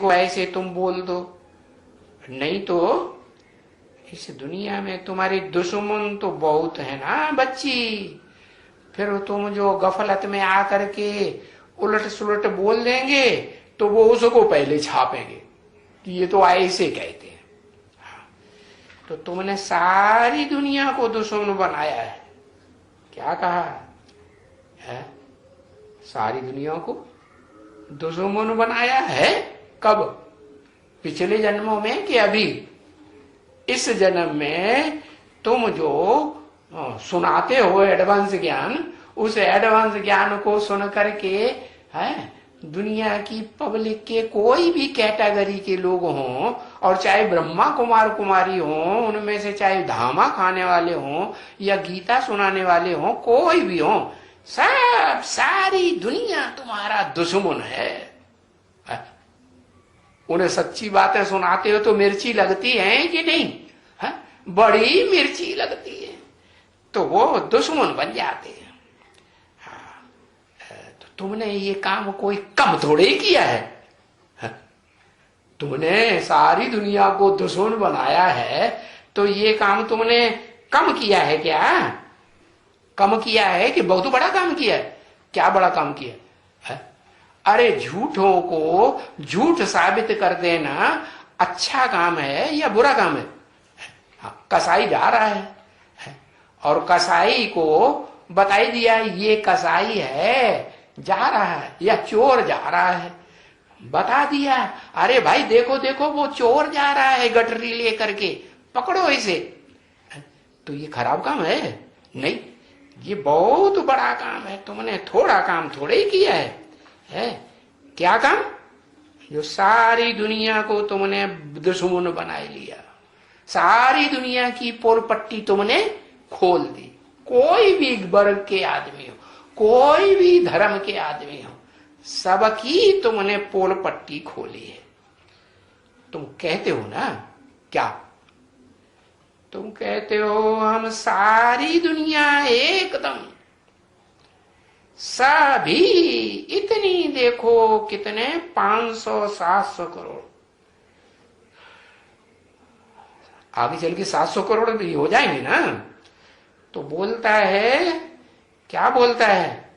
को ऐसे तुम बोल दो, नहीं तो इस दुनिया में तुम्हारी दुश्मन तो बहुत है ना बच्ची। फिर तुम जो गफलत में आकर के उलट सुलट बोल देंगे तो वो उसको पहले छापेंगे कि ये तो ऐसे कहते हैं। तो तुमने सारी दुनिया को दुश्मन बनाया है। क्या कहा है? सारी दुनिया को दुश्मन बनाया है। कब? पिछले जन्मों में कि अभी? इस जन्म में तुम जो सुनाते हो एडवांस ज्ञान, उस एडवांस ज्ञान को सुन करके है दुनिया की पब्लिक के कोई भी कैटेगरी के लोग हों, और चाहे ब्रह्मा कुमार कुमारी हों, उनमें से चाहे धामा खाने वाले हों या गीता सुनाने वाले हों, कोई भी हों, सब सारी दुनिया तुम्हारा दुश्मन है। उन्हें सच्ची बातें सुनाते हो तो मिर्ची लगती है कि नहीं? है? बड़ी मिर्ची लगती है तो वो दुश्मन बन जाते हैं। तो तुमने ये काम कोई कम थोड़े ही किया है। तुमने सारी दुनिया को दुश्मन बनाया है तो ये काम तुमने कम किया है क्या? कम किया है कि बहुत बड़ा काम किया है? क्या बड़ा काम किया है? अरे झूठों को झूठ साबित कर देना अच्छा काम है या बुरा काम है? कसाई जा रहा है और कसाई को बताई दिया ये कसाई है, जा रहा है, या चोर जा रहा है, बता दिया अरे भाई देखो देखो वो चोर जा रहा है गठरी लेकर के, पकड़ो इसे। तो ये खराब काम है? नहीं, ये बहुत बड़ा काम है। तुमने थोड़ा काम थोड़े ही किया है? क्या काम? जो सारी दुनिया को तुमने दुश्मन बना लिया, सारी दुनिया की पोल पट्टी तुमने खोल दी। कोई भी वर्ग के आदमी हो, कोई भी धर्म के आदमी हो, सबकी तुमने पोल पट्टी खोली है। तुम कहते हो ना क्या? तुम कहते हो हम सारी दुनिया एकदम सभी, इतनी देखो कितने 500-700 करोड़, आगे चल के 700 करोड़ भी हो जाएंगे ना। तो बोलता है, क्या बोलता है?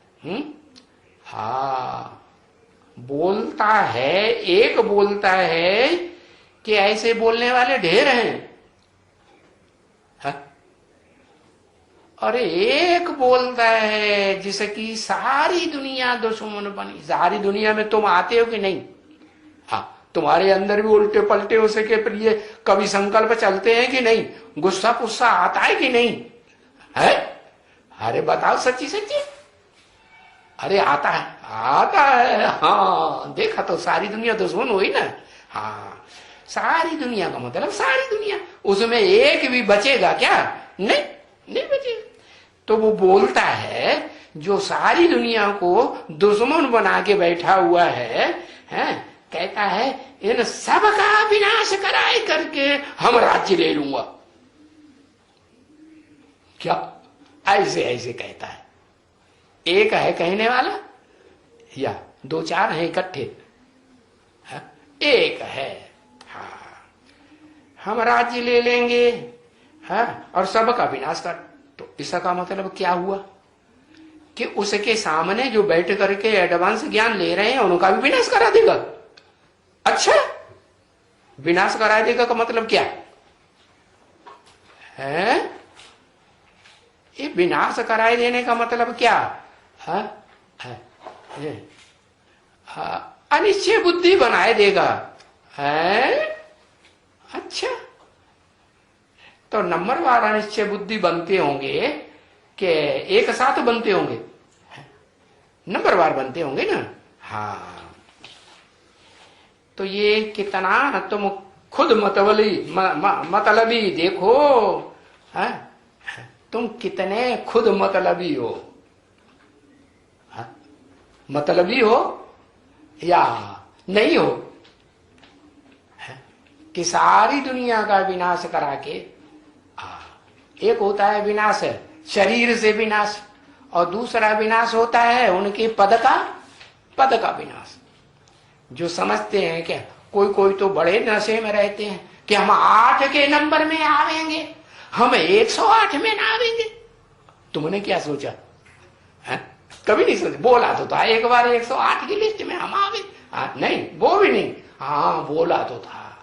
हाँ, बोलता है, एक बोलता है कि ऐसे बोलने वाले ढेर हैं। अरे एक बोलता है जिसकी सारी दुनिया दुश्मन बनी। सारी दुनिया में तुम आते हो कि नहीं? हाँ, तुम्हारे अंदर भी उल्टे पलटे हो सके प्रिय कभी संकल्प चलते हैं कि नहीं? गुस्सा पुस्सा आता है कि नहीं है? अरे बताओ सच्ची सच्ची। अरे आता है, आता है। हाँ देखा, तो सारी दुनिया दुश्मन हुई ना। हाँ, सारी दुनिया का मतलब सारी दुनिया, उसमें एक भी बचेगा क्या? नहीं, नहीं बचेगा। तो वो बोलता है जो सारी दुनिया को दुश्मन बना के बैठा हुआ है, कहता है इन सब का विनाश कराए करके हम राज्य ले लूंगा। क्या ऐसे ऐसे कहता है? एक है कहने वाला या दो चार हैं इकट्ठे? एक है। हाँ, हम राज्य ले लेंगे, और सबका विनाश कर। तो इसका मतलब क्या हुआ कि उसके सामने जो बैठ करके एडवांस ज्ञान ले रहे हैं उनका भी विनाश करा देगा। अच्छा, विनाश करा देगा का मतलब क्या है? ये विनाश कराए देने का मतलब क्या है? अनिश्चय बुद्धि बनाए देगा है। अच्छा, तो नंबरवार अनिश्चय बुद्धि बनते होंगे कि एक साथ बनते होंगे? नंबरवार बनते होंगे ना। हाँ, तो ये कितना तुम खुद मतलबी देखो, है? तुम कितने खुद मतलबी हो। मतलबी हो या नहीं हो? कि सारी दुनिया का विनाश करा के, एक होता है विनाश शरीर से विनाश, और दूसरा विनाश होता है उनके पद का विनाश। जो समझते हैं कि कोई कोई तो बड़े नशे में रहते हैं कि हम 8 के नंबर में आवेंगे, हम 108 में ना आवेंगे। तुमने क्या सोचा है? कभी नहीं सोचा। बोला तो था एक बार 108 की लिस्ट में हम आवे। नहीं, वो भी नहीं। हाँ, बोला तो था,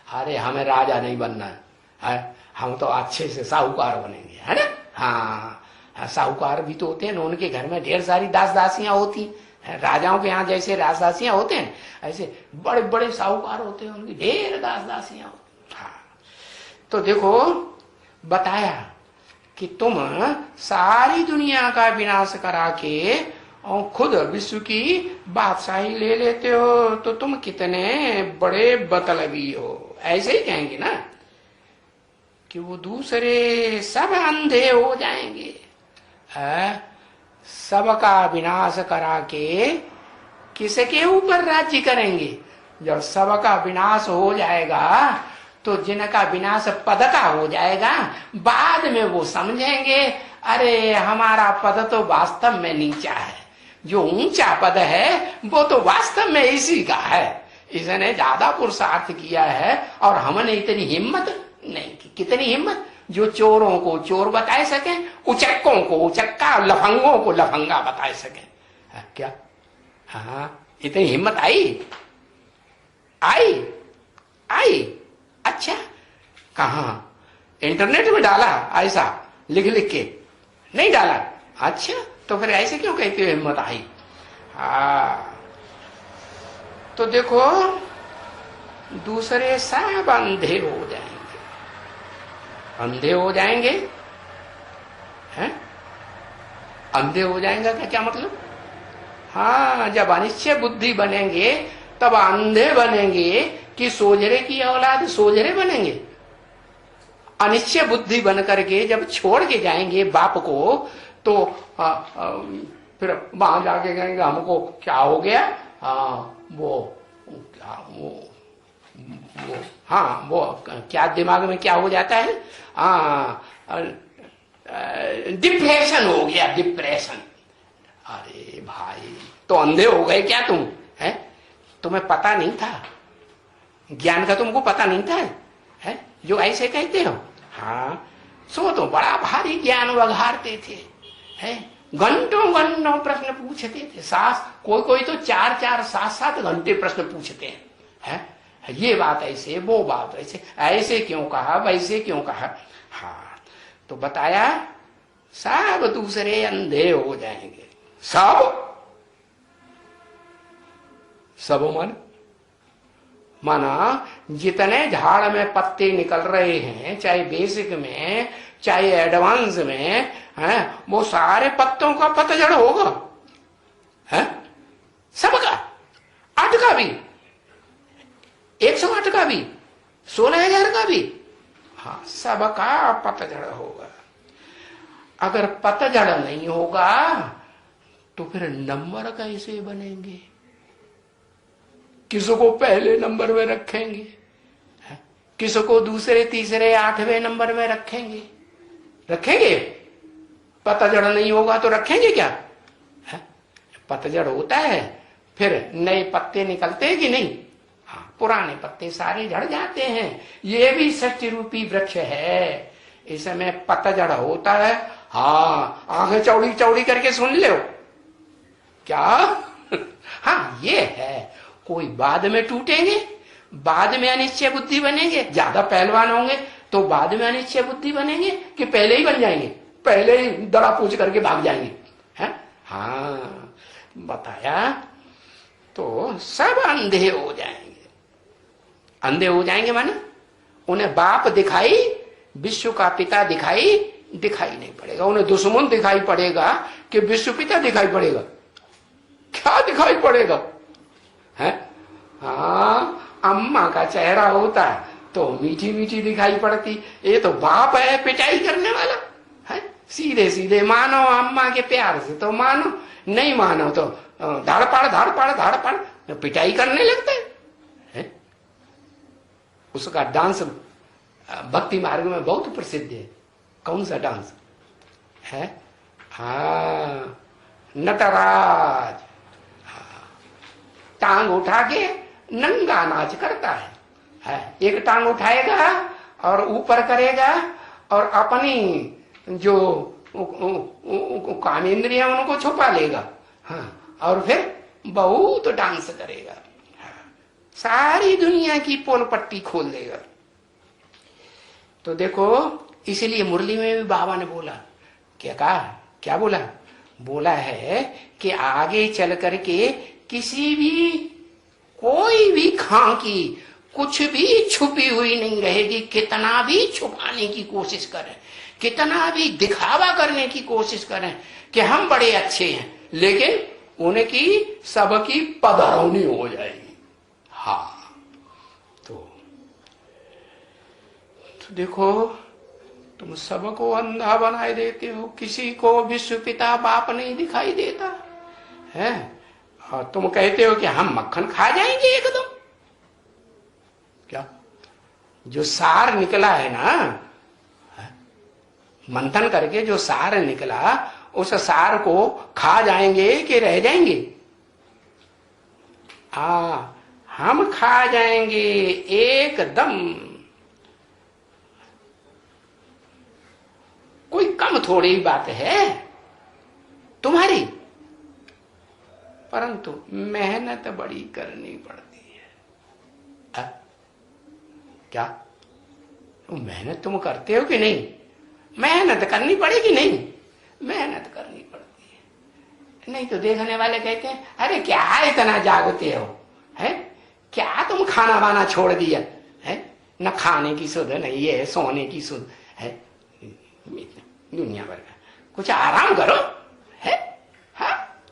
अरे हमें राजा नहीं बनना है, हम तो अच्छे से साहूकार बनेंगे, है ना। हाँ, साहूकार भी तो होते हैं, उनके घर में ढेर सारी दास दासियां होती हैं। राजाओं के यहाँ जैसे दास दासियां होते हैं, ऐसे बड़े बड़े साहूकार होते हैं, उनकी ढेर दास दासियां होती। हाँ, तो देखो बताया कि तुम सारी दुनिया का विनाश करा के और खुद विश्व की बादशाही ले लेते हो, तो तुम कितने बड़े बतलबी हो। ऐसे ही कहेंगे ना कि वो दूसरे सब अंधे हो जाएंगे, सबका विनाश करा के किसके ऊपर राज्य करेंगे। जब सबका विनाश हो जाएगा तो जिनका विनाश पद का हो जाएगा, बाद में वो समझेंगे अरे हमारा पद तो वास्तव में नीचा है, जो ऊंचा पद है वो तो वास्तव में इसी का है। इसने ज्यादा पुरुषार्थ किया है और हमने इतनी हिम्मत नहीं की। कितनी हिम्मत, जो चोरों को चोर बता सके, उचक्कों को उचक्का, लफंगों को लफंगा बता सके। क्या हाँ, इतनी हिम्मत आई आई आई। अच्छा, कहा इंटरनेट में डाला ऐसा लिख लिख के? नहीं डाला। अच्छा, तो फिर ऐसे क्यों कहते हो हिम्मत आई? तो देखो दूसरे सब अंधे हो जाएंगे। अंधे हो जाएंगे हैं? अंधे हो जाएंगे का क्या मतलब? हाँ, जब अनिश्चय बुद्धि बनेंगे तब अंधे बनेंगे कि सोजरे की औलाद सोजरे बनेंगे। अनिश्चय बुद्धि बन करके जब छोड़ के जाएंगे बाप को, तो फिर वहां जाके कहेंगे हमको क्या हो गया। वो क्या दिमाग में क्या हो जाता है, डिप्रेशन हो गया, डिप्रेशन। अरे भाई, तो अंधे हो गए क्या तुम? है तुम्हें पता नहीं था, ज्ञान का तुमको पता नहीं था है जो ऐसे कहते हो। हाँ, सो तो बड़ा भारी ज्ञान वघारते थे, है घंटों घंटों प्रश्न पूछते थे। कोई कोई तो 4-4 7-7 घंटे प्रश्न पूछते हैं, ये बात ऐसे, वो बात ऐसे, ऐसे क्यों कहा, वैसे क्यों कहा। हाँ, तो बताया सब दूसरे अंधे हो जाएंगे। सब माना जितने झाड़ में पत्ते निकल रहे हैं, चाहे बेसिक में चाहे एडवांस में, है वो सारे पत्तों का पतझड़ होगा, है सबका। 8 का भी, 108 का भी, 16,000 का भी, हाँ सबका पतझड़ होगा। अगर पतझड़ नहीं होगा तो फिर नंबर कैसे बनेंगे? किसको पहले नंबर में रखेंगे, किसको दूसरे तीसरे 8वें नंबर में रखेंगे? रखेंगे? पतझड़ नहीं होगा तो रखेंगे क्या? पतझड़ होता है फिर नए पत्ते निकलते हैं कि नहीं? हाँ, पुराने पत्ते सारे झड़ जाते हैं। ये भी सत्य रूपी वृक्ष है, इसमें पतझड़ होता है। हाँ, आंखें चौड़ी चौड़ी करके सुन लो क्या। हाँ, ये है। कोई बाद में टूटेंगे, बाद में अनिश्चय बुद्धि बनेंगे, ज्यादा पहलवान होंगे तो बाद में अनिश्चय बुद्धि बनेंगे कि पहले ही बन जाएंगे, पहले ही दड़ा पूछ करके भाग जाएंगे, है? हाँ, बताया तो सब अंधे हो जाएंगे। अंधे हो जाएंगे माने उन्हें बाप दिखाई, विश्व का पिता दिखाई नहीं पड़ेगा। उन्हें दुश्मन दिखाई पड़ेगा कि विश्व पिता दिखाई पड़ेगा? क्या दिखाई पड़ेगा, है? हाँ, अम्मा का चेहरा होता तो मीठी मीठी दिखाई पड़ती, ये तो बाप है पिटाई करने वाला, है? सीधे सीधे मानो अम्मा के प्यार से तो मानो, नहीं मानो तो धाड़ पिटाई करने लगते हैं। उसका डांस भक्ति मार्ग में बहुत प्रसिद्ध है। कौन सा डांस है? हाँ, नटराज। टांग उठा के नंगा नाच करता है। एक टांग उठाएगा और ऊपर करेगा और अपनी जो कामेंद्रियां उनको छुपा लेगा। हाँ, और फिर बहुत डांस करेगा, सारी दुनिया की पोल पट्टी खोल देगा। तो देखो, इसीलिए मुरली में भी बाबा ने बोला, क्या कहा, क्या बोला, बोला है कि आगे चल करके किसी भी, कोई भी खांकी कुछ भी छुपी हुई नहीं रहेगी। कितना भी छुपाने की कोशिश करें, कितना भी दिखावा करने की कोशिश करें कि हम बड़े अच्छे हैं, लेकिन उनकी सबकी पधरौनी हो जाएगी। हाँ, तो देखो, तुम सबको अंधा बनाए देते हो, किसी को विश्व पिता बाप नहीं दिखाई देता है, और तुम कहते हो कि हम मक्खन खा जाएंगे एकदम। क्या जो सार निकला है ना, मंथन करके जो सार निकला, उस सार को खा जाएंगे कि रह जाएंगे? हम खा जाएंगे एकदम। कोई कम थोड़ी बात है तुम्हारी, परंतु मेहनत बड़ी करनी पड़ती है। क्या तुम मेहनत तुम करते हो कि नहीं? मेहनत करनी पड़ेगी, नहीं मेहनत करनी पड़ती है। नहीं तो देखने वाले कहते हैं, अरे क्या इतना जागते हो, है क्या तुम खाना वाना छोड़ दिया है, न खाने की सुध, नहीं ये सोने की सुध है, दुनिया भर का, कुछ आराम करो है।